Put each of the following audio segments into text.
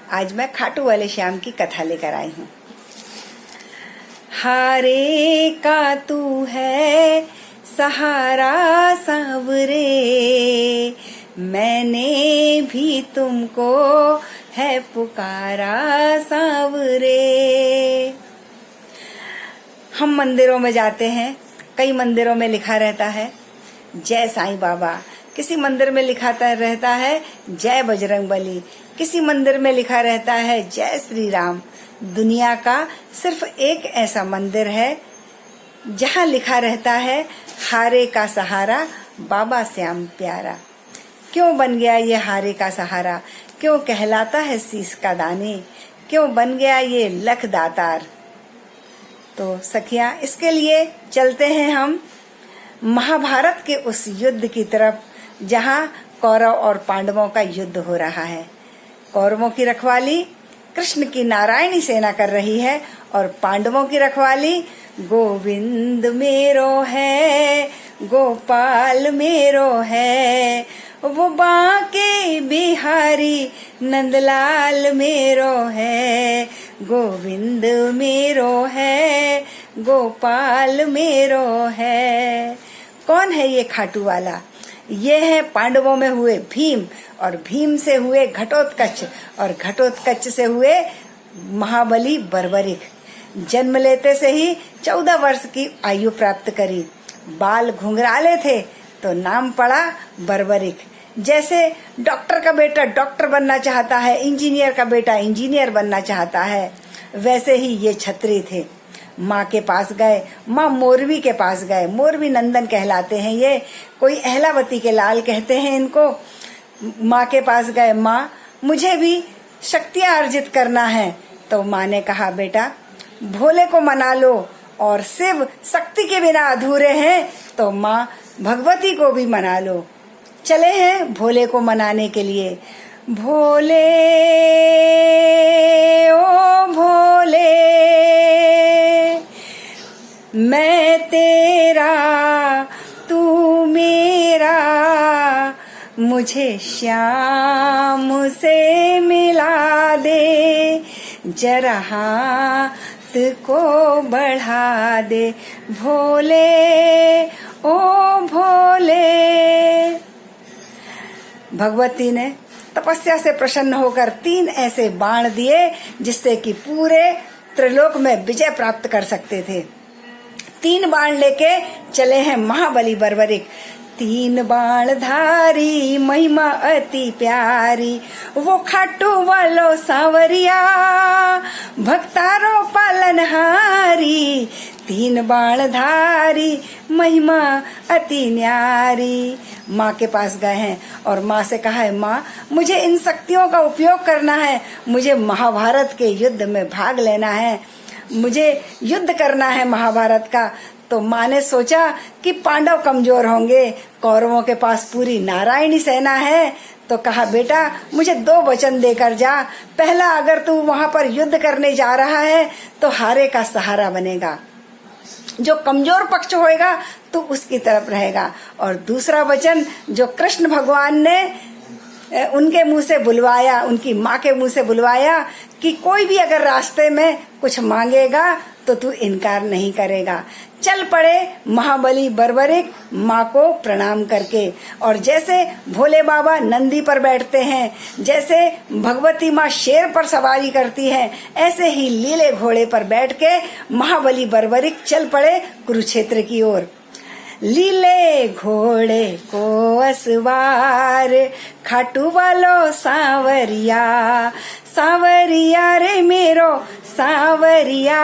आज मैं खाटू वाले श्याम की कथा लेकर आई हूँ। हारे का तू है सहारा सांवरे, मैंने भी तुमको है पुकारा सांवरे। हम मंदिरों में जाते हैं, कई मंदिरों में लिखा रहता है जय साईं बाबा, किसी मंदिर में लिखा रहता है जय बजरंगबली, किसी मंदिर में लिखा रहता है जय श्री राम। दुनिया का सिर्फ एक ऐसा मंदिर है जहाँ लिखा रहता है हारे का सहारा बाबा श्याम प्यारा। क्यों बन गया ये हारे का सहारा, क्यों कहलाता है शीश का दाने, क्यों बन गया ये लख दातार। तो सखियां, इसके लिए चलते हैं हम महाभारत के उस युद्ध की तरफ जहाँ कौरव और पांडवों का युद्ध हो रहा है। कौरवों की रखवाली कृष्ण की नारायणी सेना कर रही है और पांडवों की रखवाली गोविंद मेरो है, गोपाल मेरो है, वो बांके बिहारी नंदलाल मेरो है, गोविंद मेरो है, गोपाल मेरो है। कौन है ये खाटू वाला? ये है पांडवों में हुए भीम, और भीम से हुए घटोत्कच, और घटोत्कच से हुए महाबली बर्बरिक। जन्म लेते से ही 14 वर्ष की आयु प्राप्त करी। बाल घुंघराले थे तो नाम पड़ा बर्बरिक। जैसे डॉक्टर का बेटा डॉक्टर बनना चाहता है, इंजीनियर का बेटा इंजीनियर बनना चाहता है, वैसे ही ये क्षत्रिय थे। माँ के पास गए, माँ मोरवी के पास गए, मोरवी नंदन कहलाते हैं ये, कोई अहलावती के लाल कहते हैं इनको। माँ के पास गए, माँ मुझे भी शक्तियाँ अर्जित करना है। तो माँ ने कहा बेटा भोले को मना लो, और शिव शक्ति के बिना अधूरे हैं, तो माँ भगवती को भी मना लो। चले हैं भोले को मनाने के लिए। भोले ओ भोले, मैं तेरा तू मेरा, मुझे श्याम से मिला दे, जरा हाथ को बढ़ा दे। भोले ओ भोले। भगवती ने तपस्या से प्रसन्न होकर 3 ऐसे बाण दिए जिससे कि पूरे त्रिलोक में विजय प्राप्त कर सकते थे। 3 बाण लेके चले हैं महाबली बर्बरिक। 3 बाण धारी महिमा अति प्यारी, वो खाटू वालो सांवरिया भक्तारो पालनहारी। 3 बाण धारी महिमा अति न्यारी। माँ के पास गए हैं और माँ से कहा है माँ मुझे इन शक्तियों का उपयोग करना है, मुझे महाभारत के युद्ध में भाग लेना है, मुझे युद्ध करना है महाभारत का। तो माँ ने सोचा कि पांडव कमजोर होंगे, कौरवों के पास पूरी नारायणी सेना है, तो कहा बेटा मुझे 2 वचन देकर जा। पहला, अगर तू वहां पर युद्ध करने जा रहा है तो हारे का सहारा बनेगा, जो कमजोर पक्ष होएगा तो उसकी तरफ रहेगा। और दूसरा वचन जो कृष्ण भगवान ने उनके मुंह से बुलवाया, उनकी माँ के मुंह से बुलवाया कि कोई भी अगर रास्ते में कुछ मांगेगा तो तू इनकार नहीं करेगा। चल पड़े महाबली बर्बरिक माँ को प्रणाम करके। और जैसे भोले बाबा नंदी पर बैठते हैं, जैसे भगवती माँ शेर पर सवारी करती है, ऐसे ही लीले घोड़े पर बैठ के महाबली बर्बरिक चल पड़े कुरुक्षेत्र की ओर। लीले घोड़े को असवार खाटू वालो सांवरिया, सांवरिया रे मेरो सांवरिया,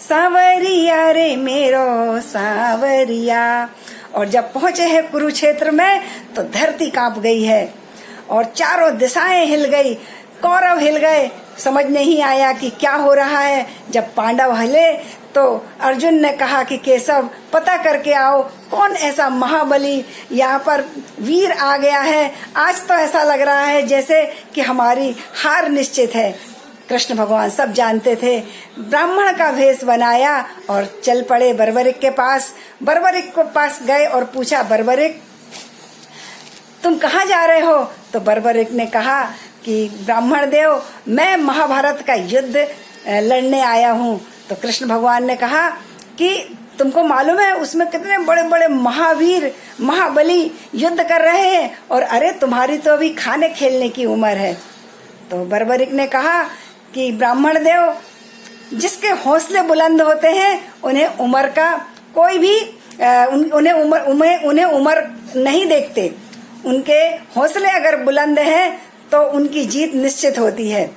सांवरिया रे मेरो सांवरिया। और जब पहुंचे हैं कुरुक्षेत्र में तो धरती कांप गई है और चारों दिशाएं हिल गई, कौरव हिल गए, समझ नहीं आया कि क्या हो रहा है। जब पांडव हिले तो अर्जुन ने कहा कि केशव पता करके आओ कौन ऐसा महाबली यहाँ पर वीर आ गया है, आज तो ऐसा लग रहा है जैसे कि हमारी हार निश्चित है। कृष्ण भगवान सब जानते थे, ब्राह्मण का भेष बनाया और चल पड़े बर्बरिक के पास। बर्बरिक के पास गए और पूछा बर्बरिक तुम कहाँ जा रहे हो? तो बर्बरिक ने कहा कि ब्राह्मण देव, मैं महाभारत का युद्ध लड़ने आया हूँ। तो कृष्ण भगवान ने कहा कि तुमको मालूम है उसमें कितने बड़े बड़े महावीर महाबली युद्ध कर रहे हैं, और अरे तुम्हारी तो अभी खाने खेलने की उम्र है। तो बर्बरिक ने कहा कि ब्राह्मण देव, जिसके हौसले बुलंद होते हैं उन्हें उम्र का कोई भी उन्हें उम्र नहीं देखते। उनके हौसले अगर बुलंद हैं तो उनकी जीत निश्चित होती है।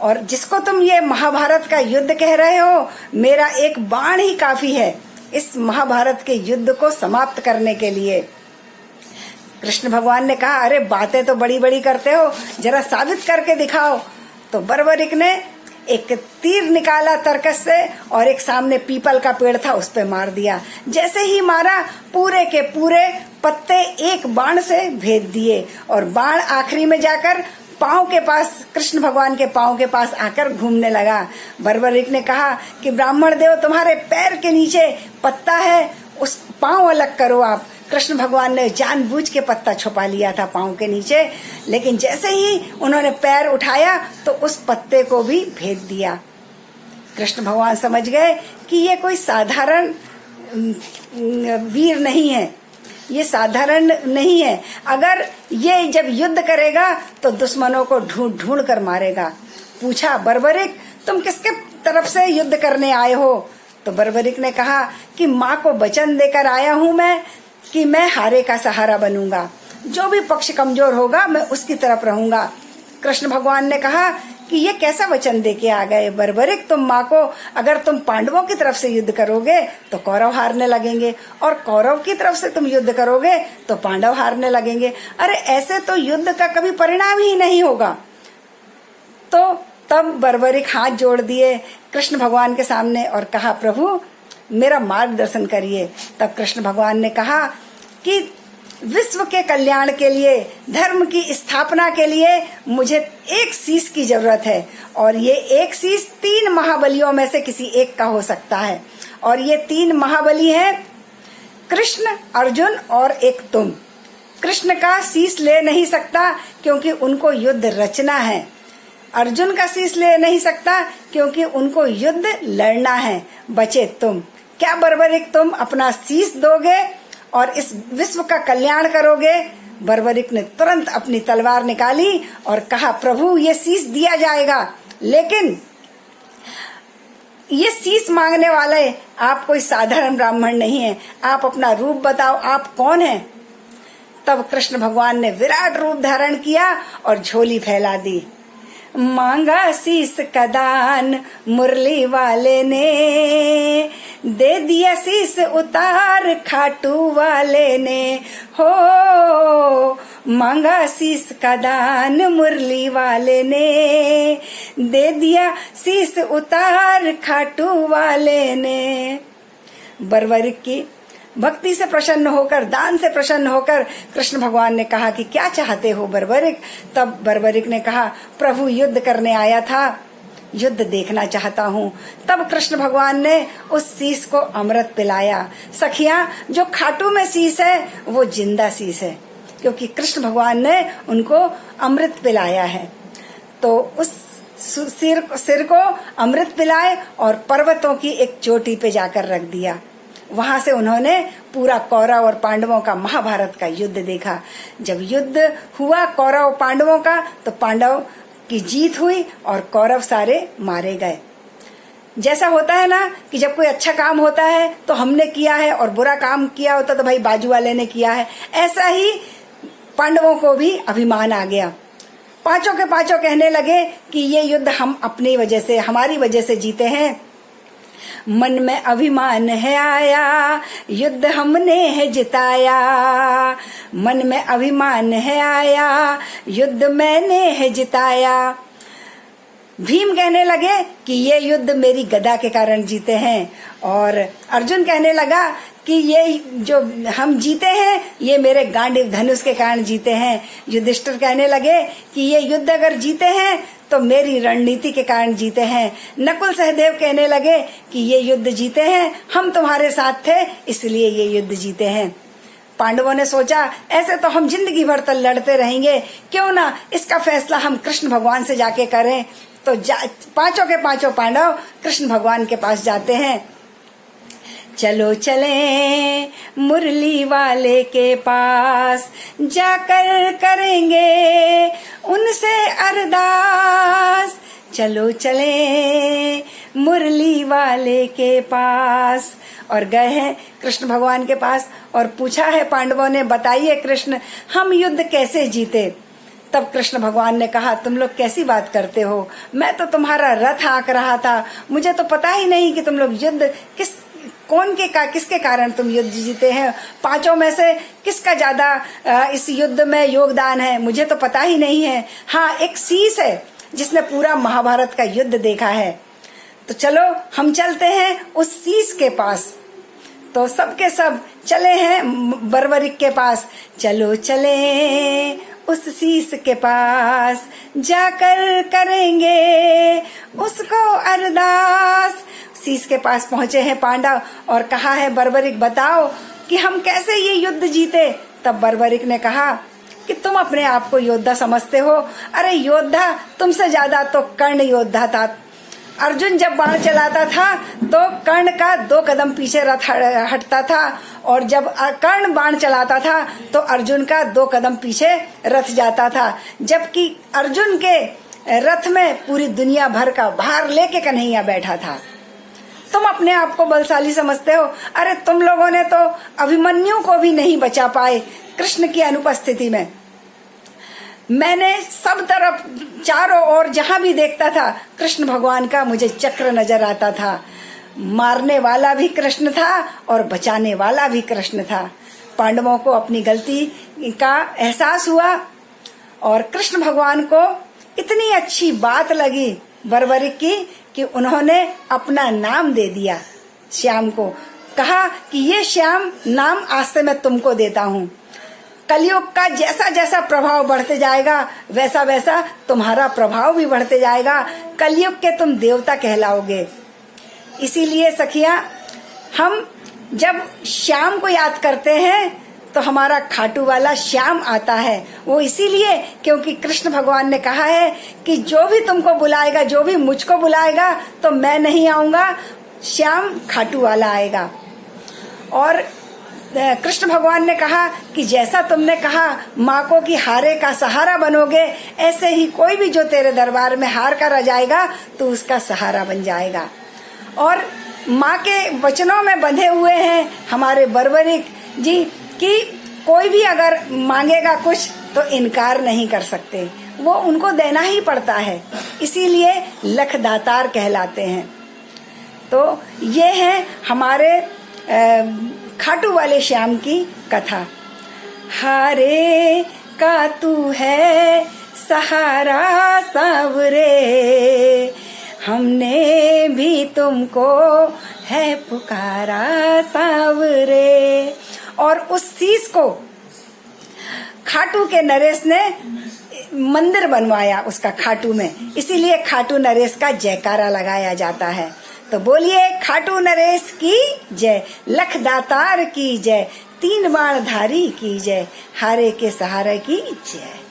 और जिसको तुम ये महाभारत का युद्ध कह रहे हो, मेरा एक बाण ही काफी है इस महाभारत के युद्ध को समाप्त करने के लिए। कृष्ण भगवान ने कहा, अरे बातें तो बड़ी बड़ी करते हो, जरा साबित करके दिखाओ। तो बर्बरिक ने एक तीर निकाला तरकस से और एक सामने पीपल का पेड़ था उस पे मार दिया। जैसे ही मारा, पूरे के पूरे पत्ते एक बाण से भेद दिए और बाण आखिरी में जाकर पांव के पास, कृष्ण भगवान के पांव के पास आकर घूमने लगा। बर्बरिक ने कहा कि ब्राह्मण देव, तुम्हारे पैर के नीचे पत्ता है, उस पांव अलग करो आप। कृष्ण भगवान ने जानबूझ के पत्ता छुपा लिया था पांव के नीचे, लेकिन जैसे ही उन्होंने पैर उठाया तो उस पत्ते को भी भेद दिया। कृष्ण भगवान समझ गए कि ये कोई साधारण वीर नहीं है, ये साधारण नहीं है। अगर ये जब युद्ध करेगा तो दुश्मनों को ढूंढ ढूंढ कर मारेगा। पूछा, बर्बरिक तुम किसके तरफ से युद्ध करने आए हो? तो बर्बरिक ने कहा कि माँ को वचन देकर आया हूँ मैं कि मैं हारे का सहारा बनूंगा, जो भी पक्ष कमजोर होगा मैं उसकी तरफ रहूंगा। कृष्ण भगवान ने कहा कि ये कैसा वचन देके आ गए बर्बरिक, तुम माँ को, अगर तुम पांडवों की तरफ से युद्ध करोगे तो कौरव हारने लगेंगे, और कौरव की तरफ से तुम युद्ध करोगे तो पांडव हारने लगेंगे। अरे ऐसे तो युद्ध का कभी परिणाम ही नहीं होगा। तो तब बर्बरिक हाथ जोड़ दिए कृष्ण भगवान के सामने और कहा, प्रभु मेरा मार्गदर्शन करिए। तब कृष्ण भगवान ने कहा कि विश्व के कल्याण के लिए, धर्म की स्थापना के लिए मुझे एक शीश की जरूरत है, और ये एक शीश 3 महाबलियों में से किसी एक का हो सकता है। और ये 3 महाबली हैं कृष्ण, अर्जुन और एक तुम। कृष्ण का शीश ले नहीं सकता क्योंकि उनको युद्ध रचना है। अर्जुन का शीश ले नहीं सकता क्योंकि उनको युद्ध लड़ना है। बचे तुम। क्या बर्बरिक तुम अपना शीश दोगे और इस विश्व का कल्याण करोगे? बर्बरिक ने तुरंत अपनी तलवार निकाली और कहा, प्रभु ये शीश दिया जाएगा, लेकिन ये शीश मांगने वाले आप कोई साधारण ब्राह्मण नहीं है। आप अपना रूप बताओ, आप कौन हैं? तब कृष्ण भगवान ने विराट रूप धारण किया और झोली फैला दी। मांगा शीश का दान मुरली वाले ने, दे दिया शीश उतार खाटू वाले ने। हो मांगा शीश का दान मुरली वाले ने, दे दिया शीश उतार खाटू वाले ने। बर्बरिक की भक्ति से प्रसन्न होकर, दान से प्रसन्न होकर कृष्ण भगवान ने कहा कि क्या चाहते हो बर्बरिक? तब बर्बरिक ने कहा, प्रभु युद्ध करने आया था, युद्ध देखना चाहता हूँ। तब कृष्ण भगवान ने उस शीश को अमृत पिलाया। सखियां, जो खाटू में शीश है वो जिंदा शीश है, क्योंकि कृष्ण भगवान ने उनको अमृत पिलाया है। तो उस सिर को अमृत पिलाए और पर्वतों की एक चोटी पे जाकर रख दिया। वहां से उन्होंने पूरा कौरव और पांडवों का महाभारत का युद्ध देखा। जब युद्ध हुआ कौरव पांडवों का, तो पांडव की जीत हुई और कौरव सारे मारे गए। जैसा होता है ना कि जब कोई अच्छा काम होता है तो हमने किया है, और बुरा काम किया होता तो भाई बाजू वाले ने किया है, ऐसा ही पांडवों को भी अभिमान आ गया। पांचों के पांचों कहने लगे कि ये युद्ध हम अपनी वजह से, हमारी वजह से जीते हैं। मन में अभिमान है आया, युद्ध हमने है जिताया। मन में अभिमान है आया, युद्ध मैंने है जिताया। भीम कहने लगे कि ये युद्ध मेरी गदा के कारण जीते हैं, और अर्जुन कहने लगा कि ये जो हम जीते हैं ये मेरे गांडीव धनुष के कारण जीते हैं। युधिष्ठिर कहने लगे कि ये युद्ध अगर जीते हैं तो मेरी रणनीति के कारण जीते हैं। नकुल सहदेव कहने लगे कि ये युद्ध जीते हैं, हम तुम्हारे साथ थे इसलिए ये युद्ध जीते हैं। पांडवों ने सोचा ऐसे तो हम जिंदगी भर तक लड़ते रहेंगे, क्यों ना इसका फैसला हम कृष्ण भगवान से जाके करें। तो पांचों के पांचों पांडव कृष्ण भगवान के पास जाते हैं। चलो चलें मुरली वाले के पास, जाकर करेंगे उनसे अरदास। चलो चलें मुरली वाले के पास। और गए हैं कृष्ण भगवान के पास और पूछा है पांडवों ने, बताइए कृष्ण हम युद्ध कैसे जीते। तब कृष्ण भगवान ने कहा, तुम लोग कैसी बात करते हो, मैं तो तुम्हारा रथ हाँक रहा था, मुझे तो पता ही नहीं कि तुम लोग युद्ध किसके कारण तुम युद्ध जीते हैं, पांचों में से किसका ज्यादा इस युद्ध में योगदान है, मुझे तो पता ही नहीं है। हाँ, एक शीश है जिसने पूरा महाभारत का युद्ध देखा है, तो चलो हम चलते हैं उस शीश के पास। तो सबके सब चले हैं बर्बरिक के पास। चलो चले उस शीश के पास, जाकर करेंगे उसको अरदास। शीश के पास पहुंचे हैं पांडव और कहा है, बर्बरिक बताओ कि हम कैसे ये युद्ध जीते। तब बर्बरिक ने कहा कि तुम अपने आप को योद्धा समझते हो, अरे योद्धा तुमसे ज्यादा तो कर्ण योद्धा था। अर्जुन जब बाण चलाता था तो कर्ण का 2 कदम पीछे रथ हटता था, और जब कर्ण बाण चलाता था तो अर्जुन का 2 कदम पीछे रथ जाता था, जबकि अर्जुन के रथ में पूरी दुनिया भर का भार लेके कन्हैया बैठा था। तुम अपने आप को बलशाली समझते हो, अरे तुम लोगों ने तो अभिमन्यु को भी नहीं बचा पाए कृष्ण की अनुपस्थिति में। मैंने सब तरफ चारों ओर जहां भी देखता था कृष्ण भगवान का मुझे चक्र नजर आता था। मारने वाला भी कृष्ण था और बचाने वाला भी कृष्ण था। पांडवों को अपनी गलती का एहसास हुआ और कृष्ण भगवान को इतनी अच्छी बात लगी बर्बरिक की कि उन्होंने अपना नाम दे दिया श्याम को। कहा कि ये श्याम नाम आज से मैं तुमको देता हूँ। कलयुग का जैसा जैसा प्रभाव बढ़ते जाएगा वैसा वैसा तुम्हारा प्रभाव भी बढ़ते जाएगा, कलयुग के तुम देवता कहलाओगे। इसीलिए सखिया, हम जब श्याम को याद करते हैं तो हमारा खाटू वाला श्याम आता है। वो इसीलिए क्योंकि कृष्ण भगवान ने कहा है कि जो भी तुमको बुलाएगा, जो भी मुझको बुलाएगा तो मैं नहीं आऊंगा, श्याम खाटू वाला आएगा। और कृष्ण भगवान ने कहा कि जैसा तुमने कहा माँ को कि हारे का सहारा बनोगे, ऐसे ही कोई भी जो तेरे दरबार में हार कर आ जाएगा तो उसका सहारा बन जाएगा। और माँ के वचनों में बंधे हुए हैं हमारे बर्बरिक जी कि कोई भी अगर मांगेगा कुछ तो इनकार नहीं कर सकते, वो उनको देना ही पड़ता है, इसीलिए लखदातार कहलाते हैं। तो ये है हमारे खाटू वाले श्याम की कथा। हारे का तू है सहारा सावरे, हमने भी तुमको है पुकारा सावरे। और उस शीश को खाटू के नरेश ने मंदिर बनवाया उसका खाटू में, इसीलिए खाटू नरेश का जयकारा लगाया जाता है। तो बोलिए खाटू नरेश की जय, लखदातार की जय, 3 बाण धारी की जय, हारे के सहारे की जय।